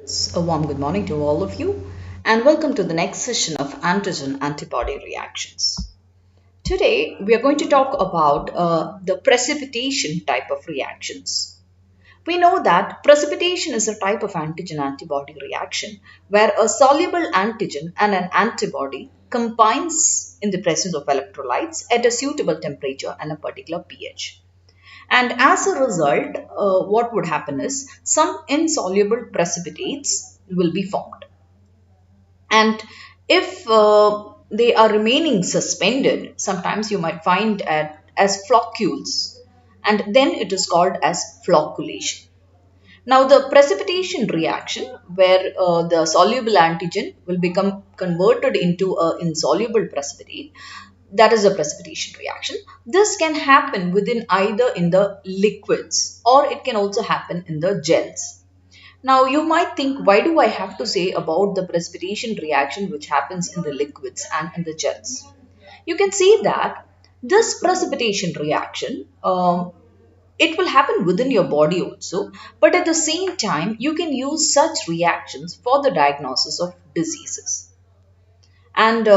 A warm good morning to all of you, and welcome to the next session of antigen antibody reactions. Today, we are going to talk about the precipitation type of reactions. We know that precipitation is a type of antigen antibody reaction where a soluble antigen and an antibody combines in the presence of electrolytes at a suitable temperature and a particular pH. And as a result, what would happen is some insoluble precipitates will be formed. And if they are remaining suspended, sometimes you might find as floccules, and then it is called as flocculation. Now, the precipitation reaction, where the soluble antigen will become converted into an insoluble precipitate, that is a precipitation reaction. This can happen within either in the liquids or it can also happen in the gels. Now, you might think, why do I have to say about the precipitation reaction which happens in the liquids and in the gels? You can see that this precipitation reaction it will happen within your body also, but at the same time, you can use such reactions for the diagnosis of diseases. And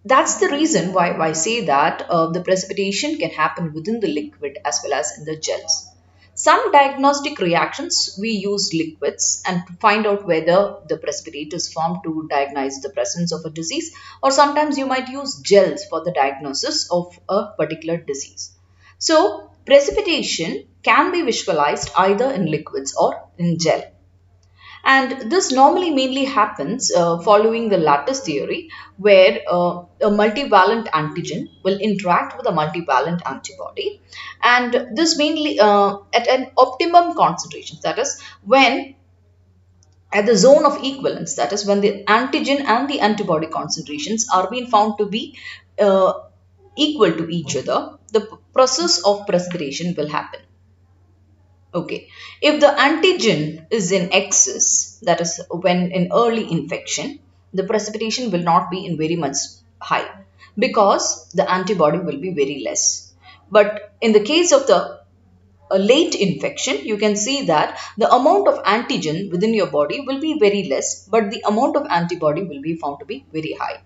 that's the reason why I say that the precipitation can happen within the liquid as well as in the gels. Some diagnostic reactions, we use liquids and to find out whether the precipitate is formed to diagnose the presence of a disease, or sometimes you might use gels for the diagnosis of a particular disease. So, precipitation can be visualized either in liquids or in gel. And this normally mainly happens following the lattice theory, where a multivalent antigen will interact with a multivalent antibody. And this mainly at an optimum concentration, that is, when at the zone of equivalence, that is, when the antigen and the antibody concentrations are being found to be equal to each other, the process of precipitation will happen. Okay, if the antigen is in excess, that is when in early infection, the precipitation will not be in very much high because the antibody will be very less. But in the case of the late infection, you can see that the amount of antigen within your body will be very less, but the amount of antibody will be found to be very high.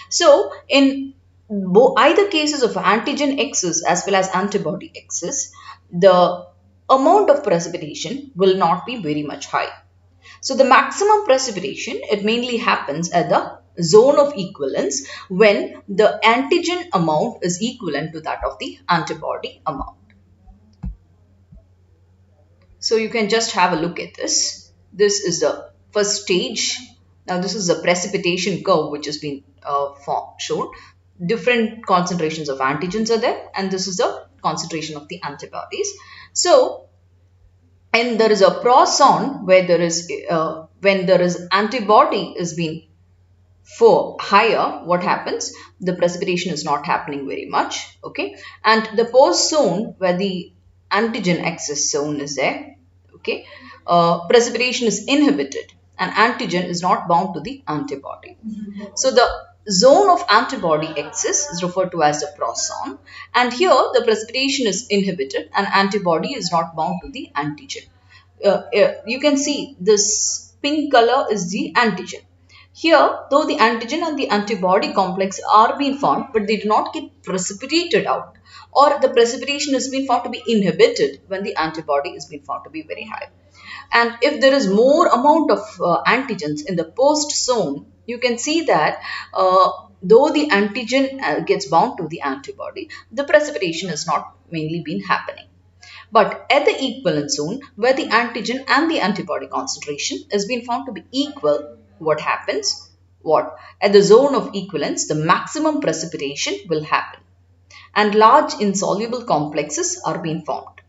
So, in either cases of antigen excess as well as antibody excess, the amount of precipitation will not be very much high. So, the maximum precipitation, it mainly happens at the zone of equivalence when the antigen amount is equivalent to that of the antibody amount. So you can just have a look at this. This is the first stage. Now this is the precipitation curve which has been shown. Different concentrations of antigens are there, and this is the concentration of the antibodies. So, and there is a pros-on where there is when there is antibody is being for higher, what happens? The precipitation is not happening very much. Okay, and the post zone where the antigen excess zone is there. Okay, precipitation is inhibited and antigen is not bound to the antibody. So the zone of antibody excess is referred to as the pros-on, and here the precipitation is inhibited and antibody is not bound to the antigen. You can see this pink color is the antigen. Here, though the antigen and the antibody complex are being formed, but they do not get precipitated out, or the precipitation is being found to be inhibited when the antibody is being found to be very high. And if there is more amount of antigens in the post zone, you can see that though the antigen gets bound to the antibody, the precipitation is not mainly been happening. But at the equivalent zone, where the antigen and the antibody concentration has been found to be equal, what happens? At the zone of equivalence, the maximum precipitation will happen, and large insoluble complexes are being formed.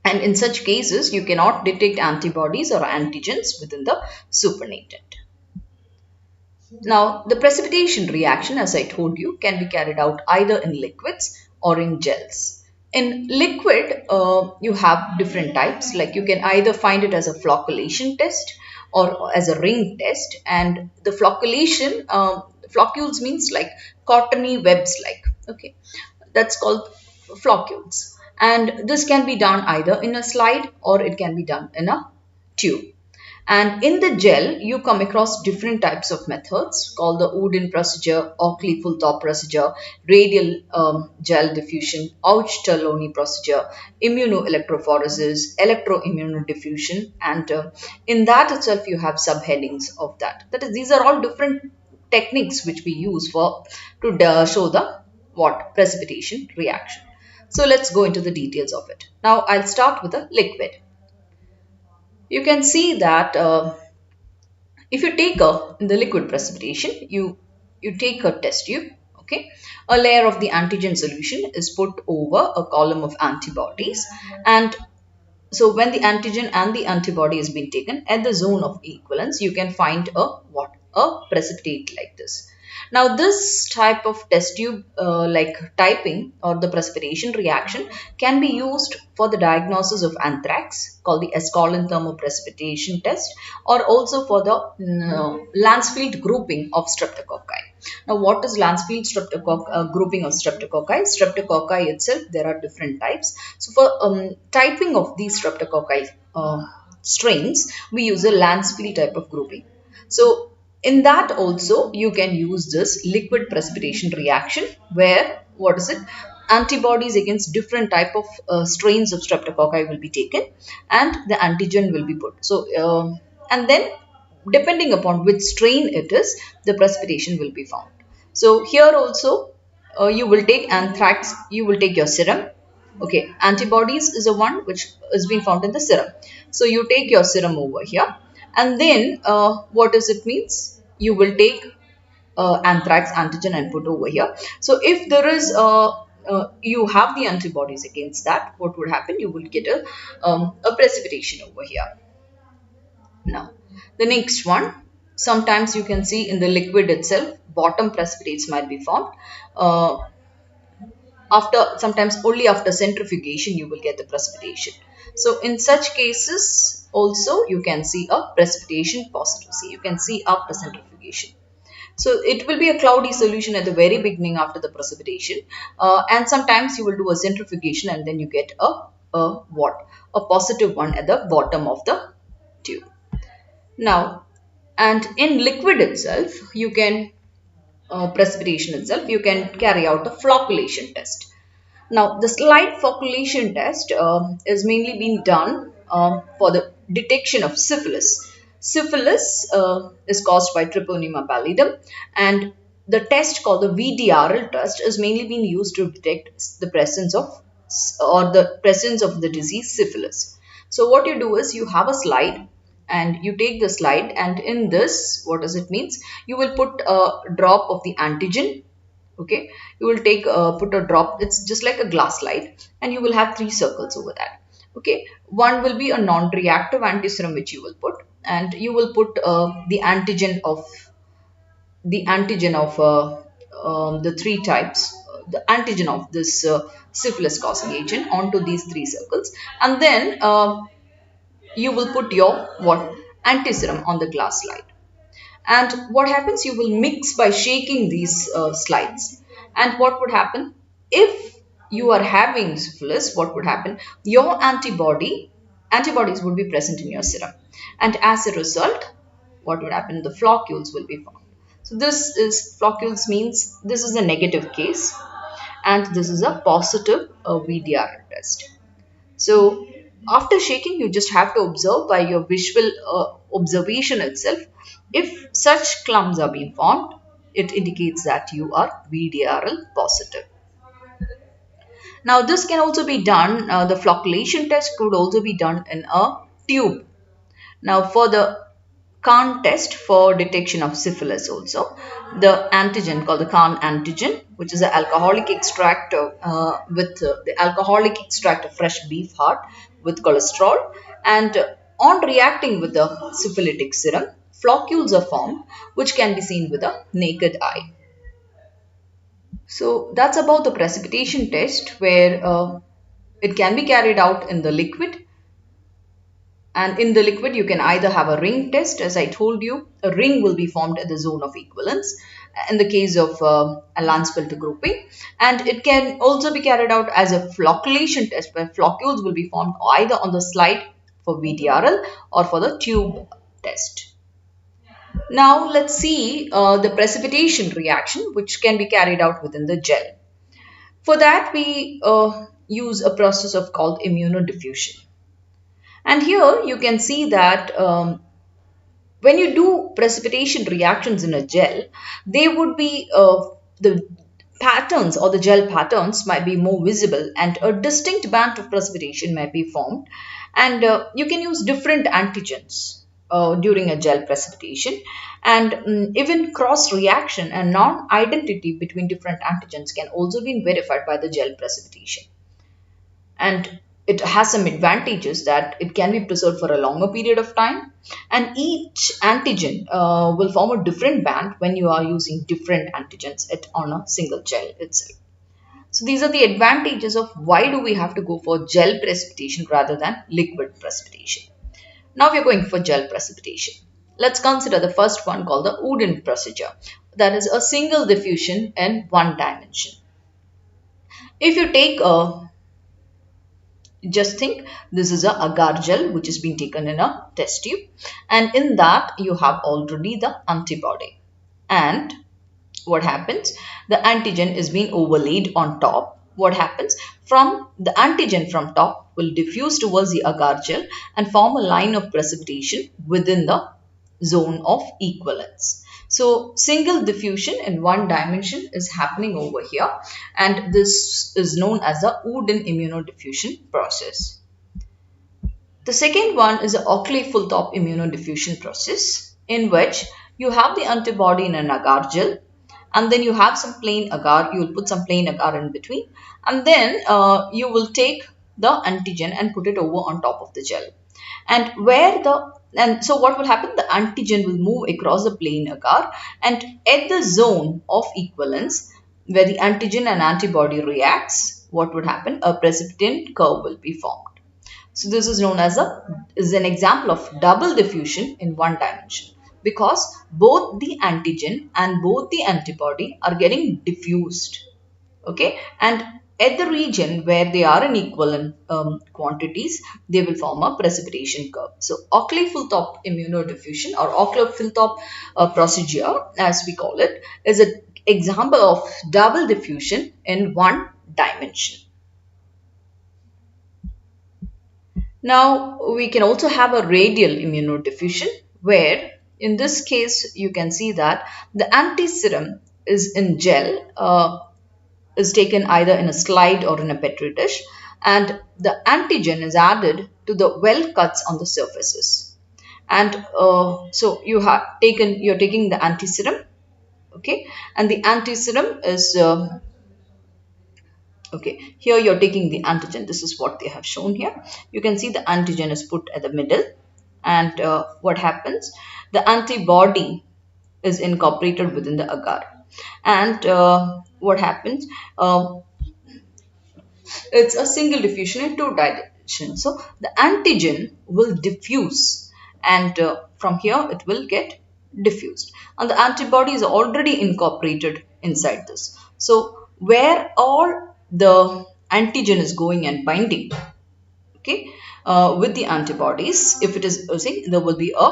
And in such cases, you cannot detect antibodies or antigens within the supernatant. Now, the precipitation reaction, as I told you, can be carried out either in liquids or in gels. In liquid, you have different types, like you can either find it as a flocculation test or as a ring test. And the flocculation, floccules means like cottony webs like, okay, that's called floccules. And this can be done either in a slide or it can be done in a tube. And in the gel, you come across different types of methods called the Woodin procedure, Oakley full top procedure, radial gel diffusion, Outstallone procedure, immunoelectrophoresis, electroimmunodiffusion, and in that itself you have subheadings of that. That is, these are all different techniques which we use for to show the what precipitation reaction. So let's go into the details of it. Now I'll start with the liquid. You can see that if you take in the liquid precipitation, you take a test tube, okay, a layer of the antigen solution is put over a column of antibodies, and so when the antigen and the antibody has been taken at the zone of equivalence, you can find a precipitate like this. Now this type of test tube like typing or the precipitation reaction can be used for the diagnosis of anthrax called the Outstallone Precipitation Test, or also for the Lancefield grouping of streptococci. Now what is Lancefield grouping of streptococci? Streptococci itself, there are different types. So for typing of these streptococci strains, we use a Lancefield type of grouping. So in that also you can use this liquid precipitation reaction where what is it? Antibodies against different type of strains of streptococci will be taken and the antigen will be put. So and then depending upon which strain it is, the precipitation will be found. So here also you will take anthrax, you will take your serum. Okay, antibodies is a one which is being found in the serum. So you take your serum over here, and then what does it means? You will take anthrax antigen and put over here. So if there is you have the antibodies against that, what would happen? You will get a precipitation over here. Now the next one, sometimes you can see in the liquid itself, bottom precipitates might be formed. Sometimes only after centrifugation you will get the precipitation. So in such cases also you can see a precipitation positive. See, you can see after centrifugation. So it will be a cloudy solution at the very beginning after the precipitation, and sometimes you will do a centrifugation and then you get a positive one at the bottom of the tube. Now, and in liquid itself, you can precipitation itself, you can carry out a flocculation test. Now, the slide flocculation test is mainly being done for the detection of syphilis. Syphilis is caused by Treponema pallidum, and the test called the VDRL test is mainly being used to detect the presence of the disease syphilis. So what you do is you have a slide and you take the slide, and in this, what does it means? You will put a drop of the antigen. Okay, you will take put a drop, it's just like a glass slide, and you will have 3 circles over that. Okay, one will be a non-reactive antiserum which you will put, and you will put the antigen of the 3 types, the antigen of this syphilis causing agent onto these 3 circles, and then you will put your antiserum on the glass slide. And what happens? You will mix by shaking these slides. And what would happen? If you are having syphilis, what would happen? Your antibodies would be present in your serum. And as a result, what would happen? The floccules will be formed. So this is, floccules means this is a negative case and this is a positive VDR test. So after shaking, you just have to observe by your visual observation itself. If such clumps are being formed, it indicates that you are VDRL positive. Now this can also be done, the flocculation test could also be done in a tube. Now for the Kahn test for detection of syphilis also, the antigen called the Kahn antigen, which is an alcoholic extract with the alcoholic extract of fresh beef heart with cholesterol, and on reacting with the syphilitic serum, floccules are formed which can be seen with a naked eye. So that's about the precipitation test, where it can be carried out in the liquid. And in the liquid, you can either have a ring test, as I told you, a ring will be formed at the zone of equivalence in the case of a Lancefield grouping. And it can also be carried out as a flocculation test, where floccules will be formed either on the slide for VDRL or for the tube test. Now let's see the precipitation reaction which can be carried out within the gel. For that we use a process called immunodiffusion. And here you can see that when you do precipitation reactions in a gel, they would be the patterns or the gel patterns might be more visible and a distinct band of precipitation might be formed. And you can use different antigens during a gel precipitation, and even cross reaction and non-identity between different antigens can also be verified by the gel precipitation. And it has some advantages that it can be preserved for a longer period of time, and each antigen will form a different band when you are using different antigens on a single gel itself. So these are the advantages of why do we have to go for gel precipitation rather than liquid precipitation. Now we are going for gel precipitation. Let's consider the first one called the Wooden procedure, that is a single diffusion in one dimension. If you take just think this is a agar gel which has been taken in a test tube, and in that you have already the antibody. And what happens? The antigen is being overlaid on top. What happens? From the antigen from top will diffuse towards the agar gel and form a line of precipitation within the zone of equivalence. So single diffusion in one dimension is happening over here, and this is known as the Wooden immunodiffusion process. The second one is the Oakley full top immunodiffusion process, in which you have the antibody in an agar gel, and then you have some plain agar. You will put some plain agar in between, and then you will take the antigen and put it over on top of the gel. And so what will happen? The antigen will move across the plain agar, and at the zone of equivalence where the antigen and antibody reacts, what would happen? A precipitant curve will be formed. So this is known as an example of double diffusion in one dimension, because both the antigen and both the antibody are getting diffused. Okay, and at the region where they are in equivalent quantities, they will form a precipitation curve. So Oakley full top immunodiffusion or Oakley full top procedure, as we call it, is an example of double diffusion in one dimension. Now we can also have a radial immunodiffusion, where in this case you can see that the antiserum is in gel, is taken either in a slide or in a petri dish, and the antigen is added to the well cuts on the surfaces. And so you're taking the antiserum, okay, and the antiserum is okay, here you're taking the antigen. This is what they have shown here. You can see the antigen is put at the middle, and what happens? The antibody is incorporated within the agar, and what happens? It's a single diffusion in two dimensions. So the antigen will diffuse, and from here it will get diffused, and the antibody is already incorporated inside this. So where all the antigen is going and binding, okay, with the antibodies, if it is there will be a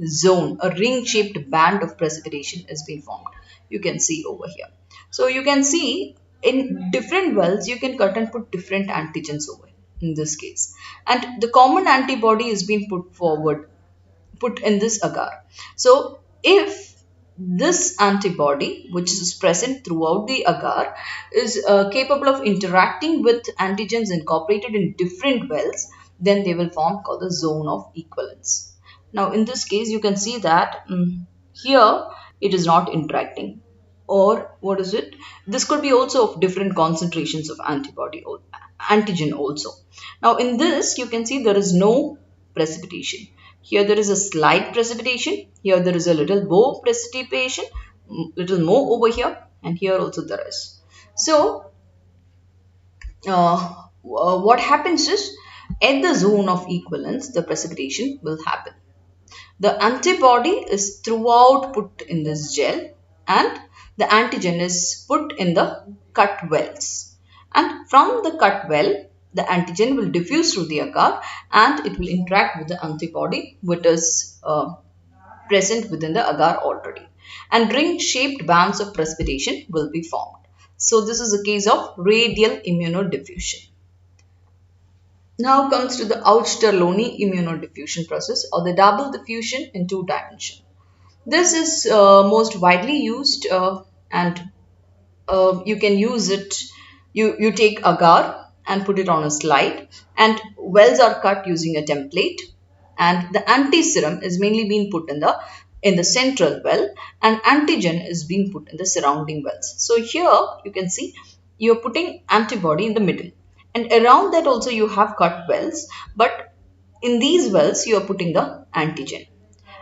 zone, a ring shaped band of precipitation is being formed. You can see over here. So you can see in different wells you can cut and put different antigens over in this case, and the common antibody is being put in this agar. So if this antibody, which is present throughout the agar, is capable of interacting with antigens incorporated in different wells, then they will form called the zone of equivalence. Now in this case you can see that here it is not interacting, or what is it? This could be also of different concentrations of antigen also. Now in this you can see there is no precipitation. Here there is a slight precipitation, here there is a little more precipitation, little more over here, and here also there is. So what happens is, at the zone of equivalence the precipitation will happen. The antibody is throughout put in this gel, and the antigen is put in the cut wells, and from the cut well the antigen will diffuse through the agar and it will interact with the antibody which is present within the agar already. And ring-shaped bands of precipitation will be formed. So this is a case of radial immunodiffusion. Now comes to the Outstallone immunodiffusion process or the double diffusion in two dimensions. This is most widely used and you can use it. You take agar and put it on a slide, and wells are cut using a template, and the anti-serum is mainly being put in the central well, and antigen is being put in the surrounding wells. So here you can see you're putting antibody in the middle, and around that also you have cut wells, but in these wells you are putting the antigen.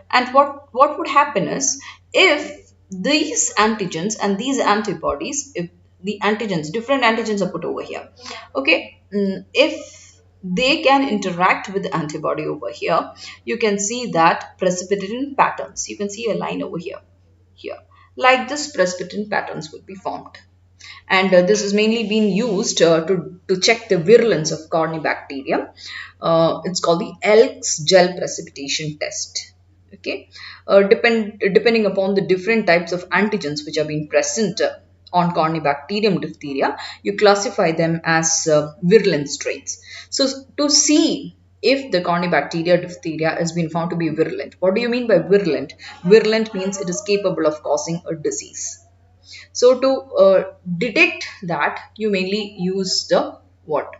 And what would happen is, if these antigens and these antibodies, if the antigens, different antigens are put over here, okay, if they can interact with the antibody over here, you can see that precipitation patterns. You can see a line over here. Like this, precipitation patterns will be formed. And this is mainly being used to check the virulence of Corynebacterium. It's called the Elk's gel precipitation test. Okay, depending upon the different types of antigens which are being present on Corynebacterium diphtheria, you classify them as virulent strains. So to see if the Corynebacteria diphtheria has been found to be virulent. What do you mean by virulent? Virulent means it is capable of causing a disease. So to detect that, you mainly use the what?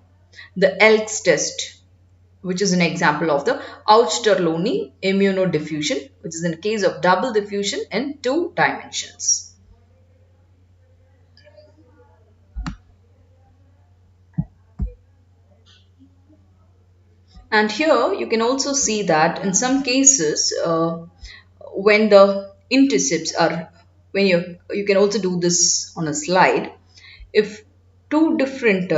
The Elk's test, which is an example of the Outstallone immunodiffusion, which is in a case of double diffusion in two dimensions. And here you can also see that in some cases, when the intercepts are, when you can also do this on a slide, if two different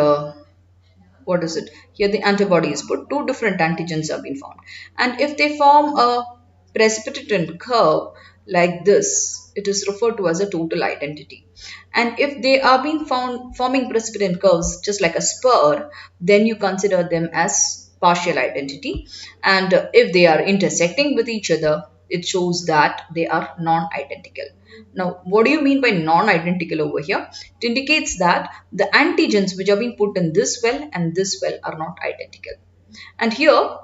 what is it? Here the antibody is put, two different antigens have been found. And if they form a precipitant curve like this, it is referred to as a total identity. And if they are being found forming precipitant curves just like a spur, then you consider them as partial identity. And if they are intersecting with each other, it shows that they are non-identical. Now, what do you mean by non-identical over here? It indicates that the antigens which are being put in this well and this well are not identical. And here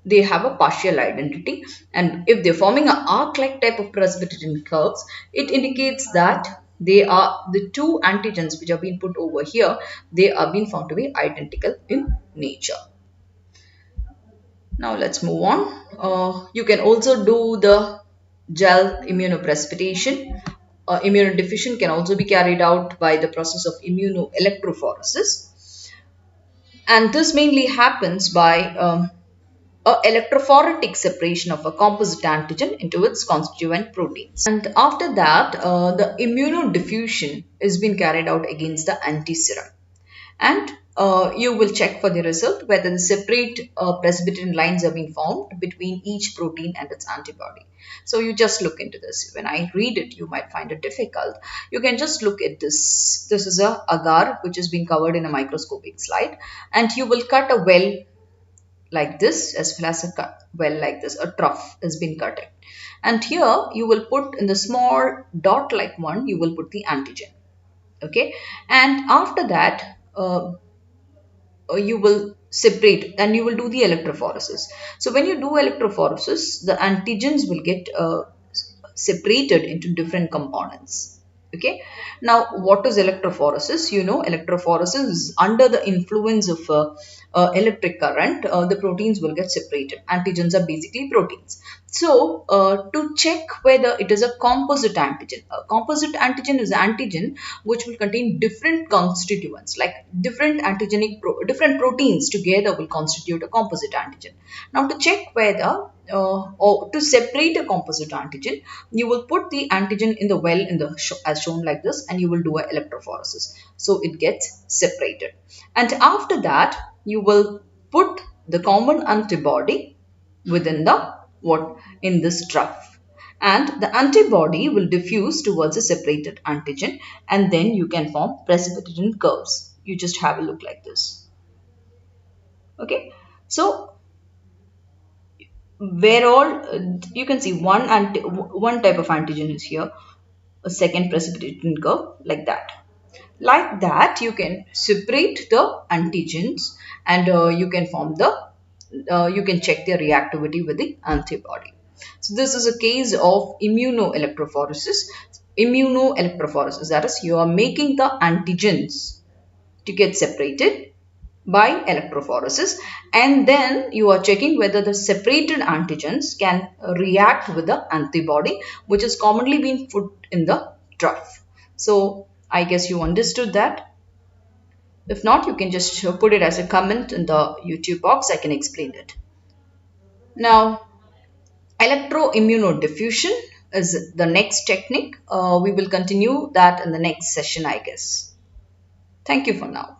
they have a partial identity. And if they're forming an arc-like type of precipitation curves, it indicates that they are the two antigens which are being put over here, they are being found to be identical in nature. Now let's move on. You can also do the gel immunoprecipitation. Immunodiffusion can also be carried out by the process of immunoelectrophoresis. And this mainly happens by electrophoretic separation of a composite antigen into its constituent proteins. And after that, the immunodiffusion is being carried out against the anti-serum. And you will check for the result whether the separate precipitin lines are being formed between each protein and its antibody. So you just look into this. When I read it, you might find it difficult. You can just look at this. This is a agar which is being covered in a microscopic slide, and you will cut a well like this, as well as a well like this. A trough has been cut in. And here you will put in the small dot like one, you will put the antigen. Okay, and after that you will separate and you will do the electrophoresis. So when you do electrophoresis, the antigens will get separated into different components. Okay, now what is electrophoresis? You know, electrophoresis is under the influence of electric current, the proteins will get separated. Antigens are basically proteins. So to check whether it is a composite antigen is an antigen which will contain different constituents, like different different proteins together will constitute a composite antigen. Now to check whether or to separate a composite antigen, you will put the antigen in the well as shown like this, and you will do an electrophoresis. So it gets separated. And after that, you will put the common antibody within the in this trough, and the antibody will diffuse towards a separated antigen, and then you can form precipitation curves. You just have a look like this. Okay, so where all you can see one type of antigen is here, a second precipitation curve, like that. Like that, you can separate the antigens, and you can form the you can check their reactivity with the antibody. So this is a case of immunoelectrophoresis. Immunoelectrophoresis, that is, you are making the antigens to get separated by electrophoresis, and then you are checking whether the separated antigens can react with the antibody which is commonly being put in the trough. So I guess you understood that. If not, you can just put it as a comment in the YouTube box. I can explain it. Now, electroimmunodiffusion is the next technique. We will continue that in the next session, I guess. Thank you for now.